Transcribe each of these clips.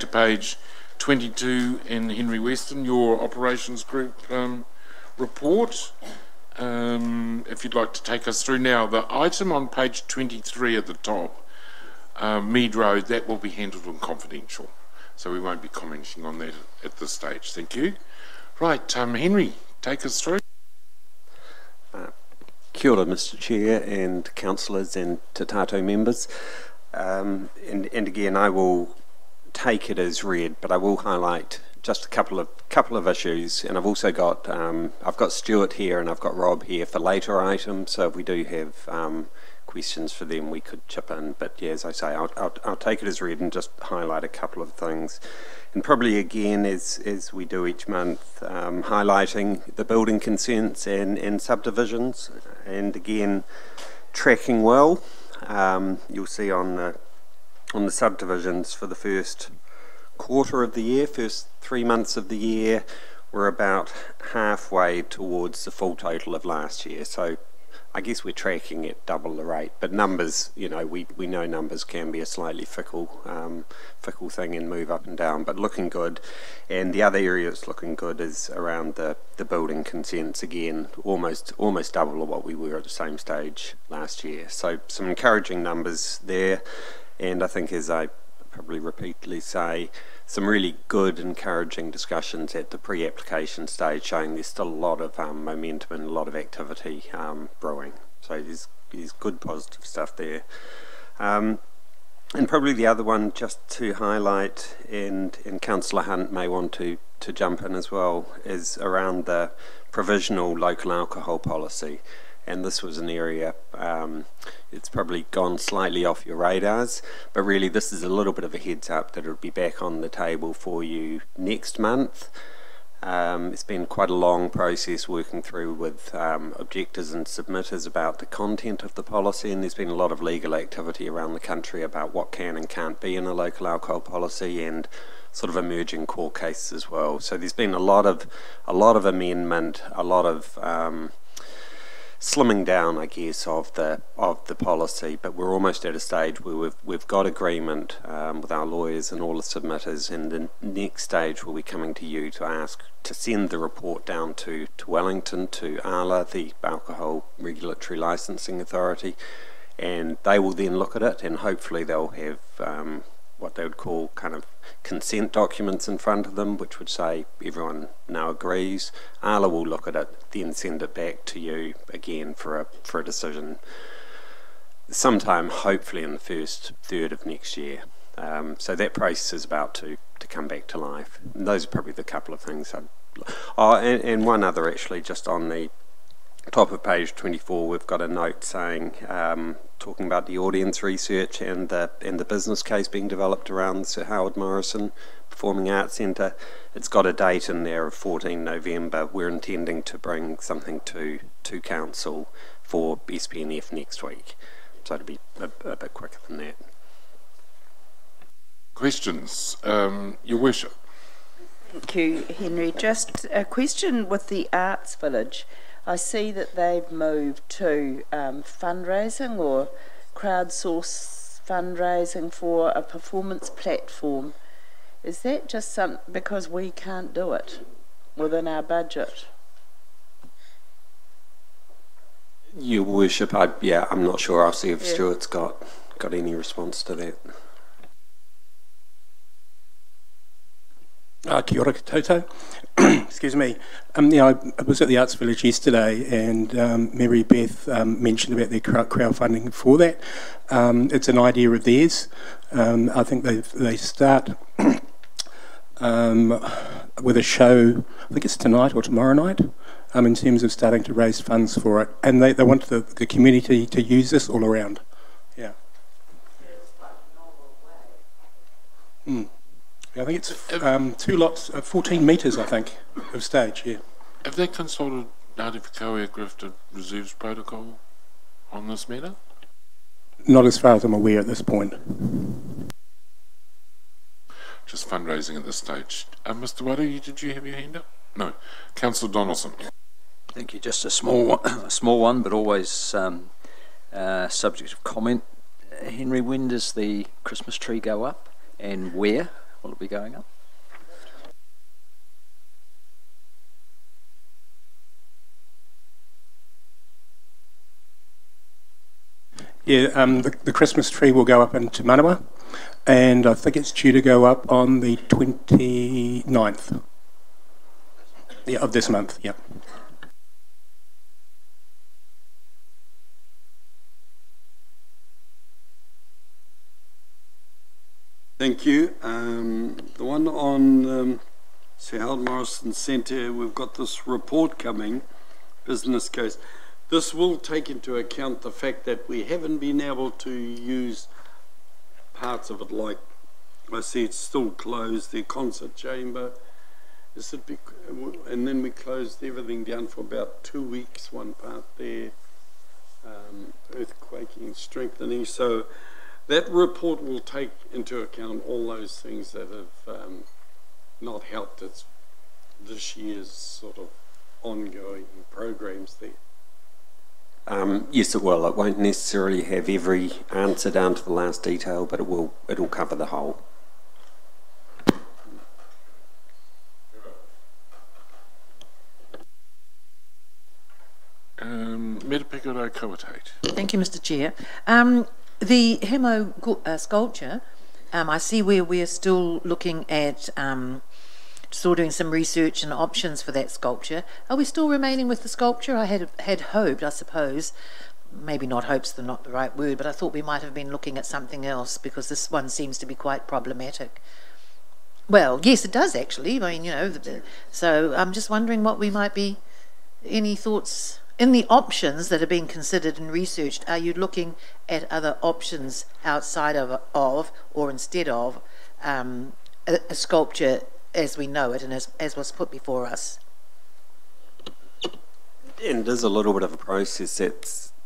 To page 22 in Henry Weston, your operations group report. If you'd like to take us through now, the item on page 23 at the top, Mead Road, that will be handled on confidential, so we won't be commenting on that at this stage. Thank you. Right, Henry, take us through. Kia ora, Mr. Chair and councillors and Te Tatou members. And again, I will take it as read, but I will highlight just a couple of issues. And I've also got I've got Stuart here and I've got Rob here for later items. So if we do have questions for them, we could chip in. But yeah, as I say, I'll take it as read and just highlight a couple of things. And probably again, as we do each month, highlighting the building consents and subdivisions, and again, tracking well. You'll see on the subdivisions for the first quarter of the year, first 3 months of the year, we're about halfway towards the full total of last year. So I guess we're tracking at double the rate, but numbers, you know, we know numbers can be a slightly fickle thing and move up and down, but looking good. And the other area that's looking good is around the building consents, again, almost double of what we were at the same stage last year. So some encouraging numbers there, and I think, as I probably repeatedly say, some really good, encouraging discussions at the pre-application stage, showing there's still a lot of momentum and a lot of activity brewing. So there's good, positive stuff there. And probably the other one just to highlight, and Councillor Hunt may want to jump in as well, is around the provisional local alcohol policy. And this was an area, it's probably gone slightly off your radars, but really this is a little bit of a heads up that it'll be back on the table for you next month. It's been quite a long process working through with objectors and submitters about the content of the policy, and there's been a lot of legal activity around the country about what can and can't be in a local alcohol policy, and sort of emerging court cases as well. So there's been a lot of amendment, a lot of slimming down, I guess, of the policy, but we're almost at a stage where we've got agreement with our lawyers and all the submitters, and the next stage will be coming to you to ask to send the report down to Wellington, to ALA, the Alcohol Regulatory Licensing Authority, and they will then look at it, and hopefully they'll have what they would call kind of consent documents in front of them, which would say everyone now agrees. ALA will look at it, then send it back to you again for a decision sometime, hopefully in the first third of next year. So that process is about to come back to life. And those are probably the couple of things. And one other, actually, just on the top of page 24, we've got a note saying, talking about the audience research and the business case being developed around the Sir Howard Morrison Performing Arts Centre. It's got a date in there of 14 November. We're intending to bring something to council for SPNF next week, so it'll be a bit quicker than that. Questions? Your Worship. Thank you, Henry. Just a question with the Arts Village. I see that they've moved to fundraising or crowdsource fundraising for a performance platform. Is that just something because we can't do it within our budget? Your Worship, I'm not sure. I'll see if Stuart's got any response to that. Kia ora koutou. Excuse me. I was at the Arts Village yesterday, and Mary Beth mentioned about their crowdfunding for that. It's an idea of theirs. I think they start with a show, I think it's tonight or tomorrow night, in terms of starting to raise funds for it. And they want the community to use this all around. Yeah. I think it's 2 lots, 14 metres, I think, of stage, yeah. Have they consulted Ngāti Whakao Aircraft Reserves Protocol on this matter? Not as far as I'm aware at this point. Just fundraising at this stage. Mr. Wadu, did you have your hand up? No. Councillor Donaldson. Thank you. Just a small one, but always subject of comment. Henry, when does the Christmas tree go up, and where? will it be going up? Yeah, the Christmas tree will go up into Manawa, and I think it's due to go up on the 29th. Yeah, of this month, yeah. Thank you. The one on Sir Howard Morrison Centre, we've got this report coming, business case. This will take into account the fact that we haven't been able to use parts of it, like I see it's still closed, the concert chamber. Is it and then we closed everything down for about 2 weeks, one part there, earthquaking, strengthening. So that report will take into account all those things that have not helped this year's sort of ongoing programs there. Yes, it will. It won't necessarily have every answer down to the last detail, but it'll cover the whole. Metapikoro Kawatate. Thank you, Mr. Chair. The Hemo sculpture, I see where we're still looking at still doing some research and options for that sculpture. Are we still remaining with the sculpture? I had hoped, I suppose, maybe not hope's not the right word, but I thought we might have been looking at something else because this one seems to be quite problematic. Well, yes, it does actually. I mean, you know, so I'm just wondering what we might be, any thoughts in the options that are being considered and researched. Are you looking at other options outside of or instead of a sculpture as we know it and as was put before us? And there's a little bit of a process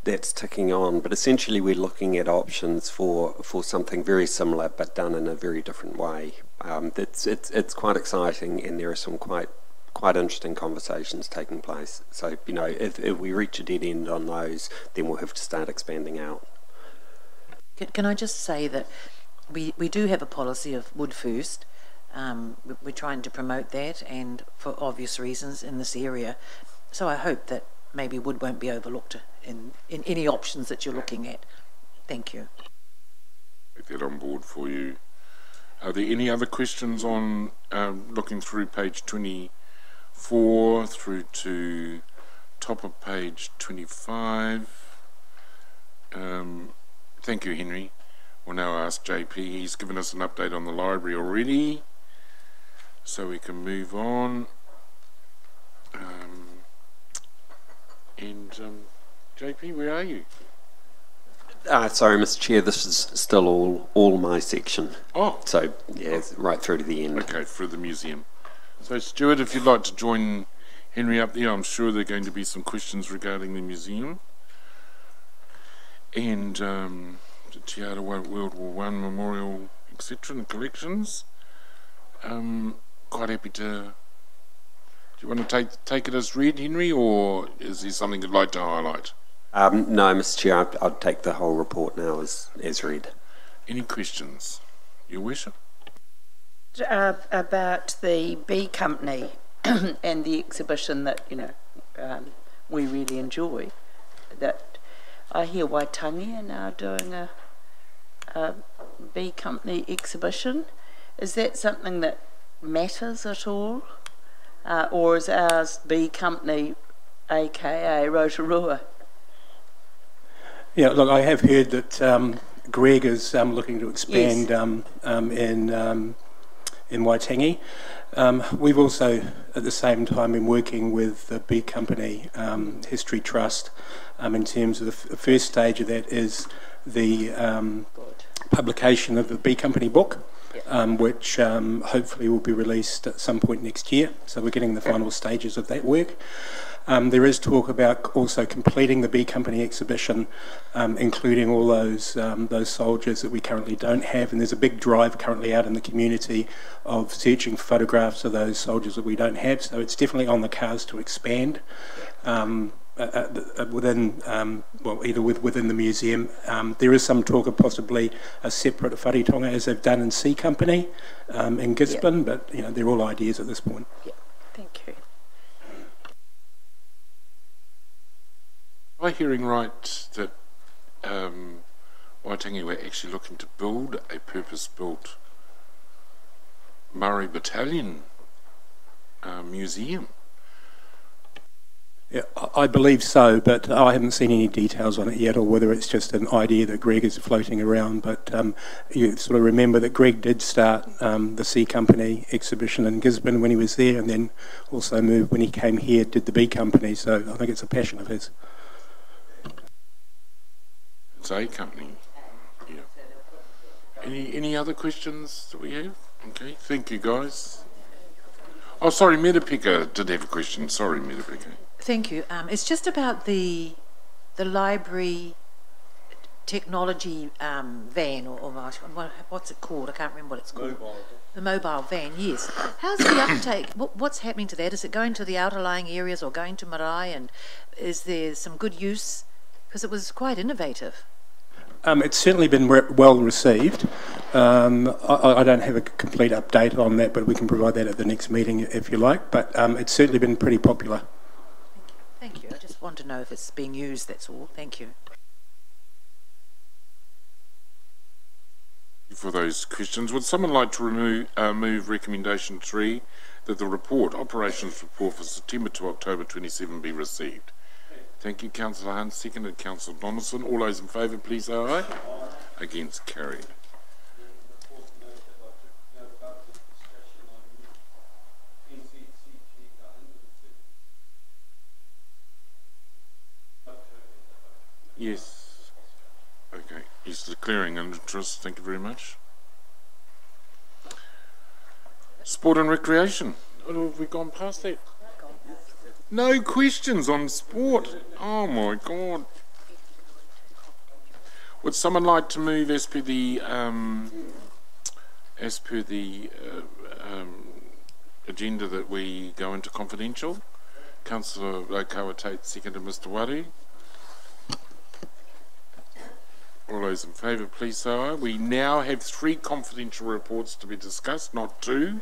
that's ticking on, but essentially we're looking at options for something very similar but done in a very different way. It's quite exciting, and there are some quite interesting conversations taking place. So, you know, if we reach a dead end on those, then we'll have to start expanding out. Can I just say that we do have a policy of wood first. We're trying to promote that, and for obvious reasons in this area. So I hope that maybe wood won't be overlooked in any options that you're looking at. Thank you. Take that on board for you. Are there any other questions on looking through page 24 through to top of page 25? Thank you, Henry. We'll now ask JP. He's given us an update on the library already, so we can move on. JP, where are you? Sorry, Mr. Chair, this is still all my section. Oh. So, yeah, it's right through to the end. Okay, for the museum. So, Stuart, if you'd like to join Henry up there, I'm sure there are going to be some questions regarding the museum. And the Te Ara World War I Memorial, etc., and collections. Quite happy to... Do you want to take it as read, Henry, or is there something you'd like to highlight? No, Mr. Chair, I'd take the whole report now as read. Any questions? Your worship? About the bee company and the exhibition that, you know, we really enjoy. That I hear Waitangi are now doing a bee company exhibition. Is that something that matters at all? Or is ours bee company, aka Rotorua? Yeah, look, I have heard that Greg is looking to expand in Waitangi. We've also, at the same time, been working with the Bee Company History Trust in terms of the first stage of that is the publication of the Bee Company book, which hopefully will be released at some point next year. So we're getting the final stages of that work. There is talk about also completing the Bee Company exhibition, including all those soldiers that we currently don't have, and there's a big drive currently out in the community of searching for photographs of those soldiers that we don't have, so it's definitely on the cards to expand. within, either within the museum. There is some talk of possibly a separate wharetonga as they've done in C Company in Gisborne, but they're all ideas at this point. Yeah, thank you. Am I hearing right that Waitangi were actually looking to build a purpose-built Murray Battalion museum? Yeah, I believe so, but I haven't seen any details on it yet, or whether it's just an idea that Greg is floating around. But you sort of remember that Greg did start the C Company exhibition in Gisborne when he was there, and then also moved when he came here, did the B Company. So I think it's a passion of his. It's A Company. Yeah. Any other questions that we have? Okay, thank you, guys. Oh, sorry, Metapika did have a question. Sorry, Metapika. Thank you. It's just about the library technology van, or what's it called? I can't remember what it's called. The mobile van, yes. How's the uptake? What's happening to that? Is it going to the outerlying areas or going to marae? And is there some good use? Because it was quite innovative. It's certainly been well received. I don't have a complete update on that, but we can provide that at the next meeting if you like. But it's certainly been pretty popular. Thank you. I just want to know if it's being used, that's all. Thank you. For those questions, would someone like to move recommendation 3 that the operations report for September to October 27 be received? Thank you, Councillor Hunt. Seconded, Councillor Donaldson. All those in favour, please say aye. Against, carried. Yes. Okay. He's declaring an interest. Thank you very much. Sport and recreation. Oh, have we gone past that? No questions on sport. Oh my God. Would someone like to move as per the agenda that we go into confidential? Councillor Raukawa Tate, seconded Mr. Wari. All those in favour, please say aye. We now have 3 confidential reports to be discussed, not 2.